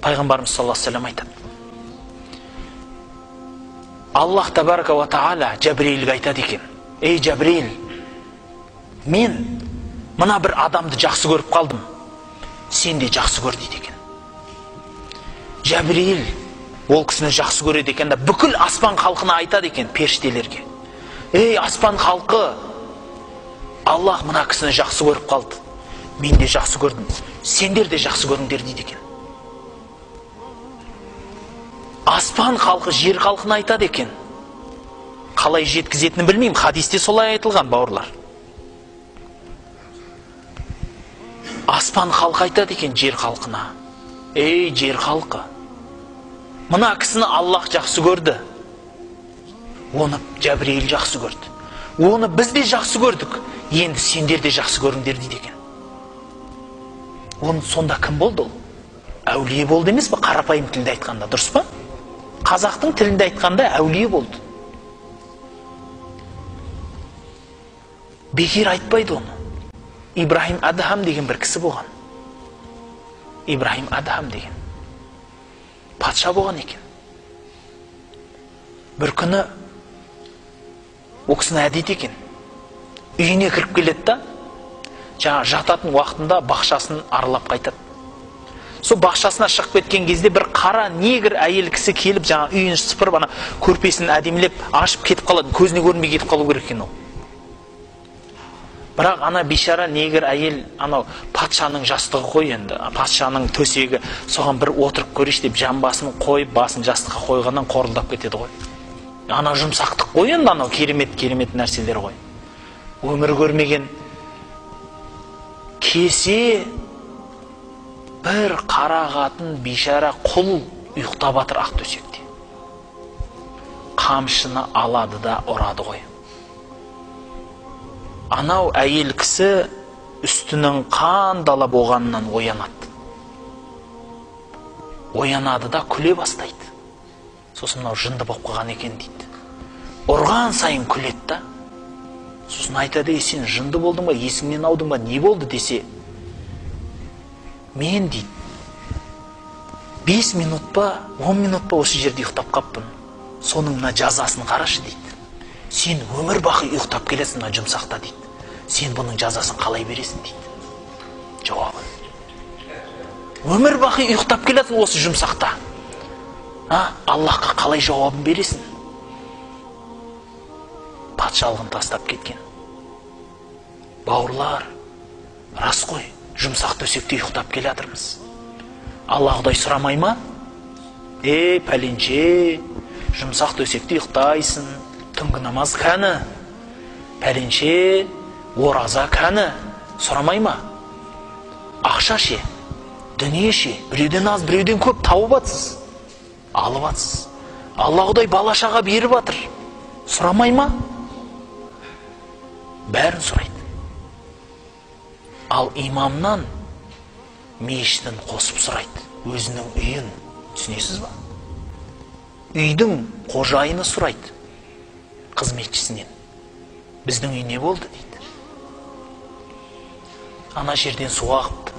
Пайғамбарымыз саллаллаху алейхи ва саллям айтады. Аллах табарака ва тағала Жабриилге айтады екен: ей Жабриил, мен мына бір адамды жақсы көріп қалдым, сен де жақсы көр дейді екен. Жабриил ол кісіні жақсы көреді екен да бүкіл аспан халқына айтады екен, періштелерге: ей аспан халқы, Аллах мына кісіні жақсы көріп қалды, мен де жақсы көрдім, сендер де жақсы көріңдер дейді екен. Аспан халқы жер халқына айтады екен. Қалай жеткізетінін білмеймін, хадисте солай айтылған, бауырлар. Аспан халқы айтады екен жер халқына: ей жер халқы, мына кісіні Аллах жақсы көрді, оны Жабриил жақсы көрді, оны біз де жақсы көрдік, енді сендер де жақсы көріңдер дейді екен. Оның сонда кім болды ол? Әулие болды емес пе? Қарапайым тілде айтқанда, дұрыс па? Қазақтың тілінде айтқанда әулие болды. Бекер айтпайды оны. Ибрахим Адхам деген бір кісі болған. Ибрахим Адхам деген патша болған екен. Бір күні о кісінің әдеті екен, үйіне кіріп келеді да, жаңа жататын уақытында бақшасын аралап қайтады. Сол бақшасына шығып кеткен кезде бір қара негр әйел кісі келіп, жаңа үйін сыпырып, ана көрпесін әдемілеп ашып кетіп қалады, көзіне көрінбей кетіп қалу керек екен ол. Бірақ ана бейшара негр әйел, анау патшаның жастығы қой енді, патшаның төсегі, соған бір отырып көрейші деп жамбасын қойып, басын жастыққа қойғаннан қорылдап кетеді ғой. Ана жұмсақтық қой енді, анау керемет нәрселер ғой. Өмір көрмеген кесе бір қара қатын бейшара құл ұйықтап жатыр ақ төсекте. Қамшыны алады да ұрады ғой. Анау әйел кісі үстінің қан дала болғанынан оянады. Оянады да күле бастайды. Сосын мынау жынды болып қалған екен дейді. Ұрған сайын күледі да. Сосын айтады: сен жынды болдың ба, есіңнен аудың ба, не болды десе, мен дейді 5 минут па 10 минут па осы жерде ұйықтап қаппын, соның мына жазасын қарашы дейді. Сен өмір бақи ұйықтап келесің мына жұмсақта дейді. Сен бұның жазасын қалай бересің дейді. Жауабы: өмір бақи ұйықтап келесің осы жұмсақта, Аллахқа қалай жауабын бересің? Патшалығын тастап кеткен. Бауырлар, рас қой, жұмсақ төсекте ұйықтап келе жатырмыз. Алла Құдай сұрамай ма? Ей пәленше, жұмсақ төсекте ұйықтайсың, түнгі намаз кәні, пәленше, ораза кәні, сұрамай ма? Ақша ше, дүние ше, біреуден аз, біреуден көп тауып атсыз, алып атсыз. Алла Құдай балашаға беріп атыр, сұрамай ма? Бәрін сұрайды. Ал имамнан мешіттің қосып сұрайды, өзінің үйін, түсінесіз ба? Үйдің қожайыны сұрайды қызметшісінен: біздің үй не болды дейді. Ана жерден су ағыпты,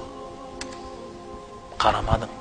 қарамадың.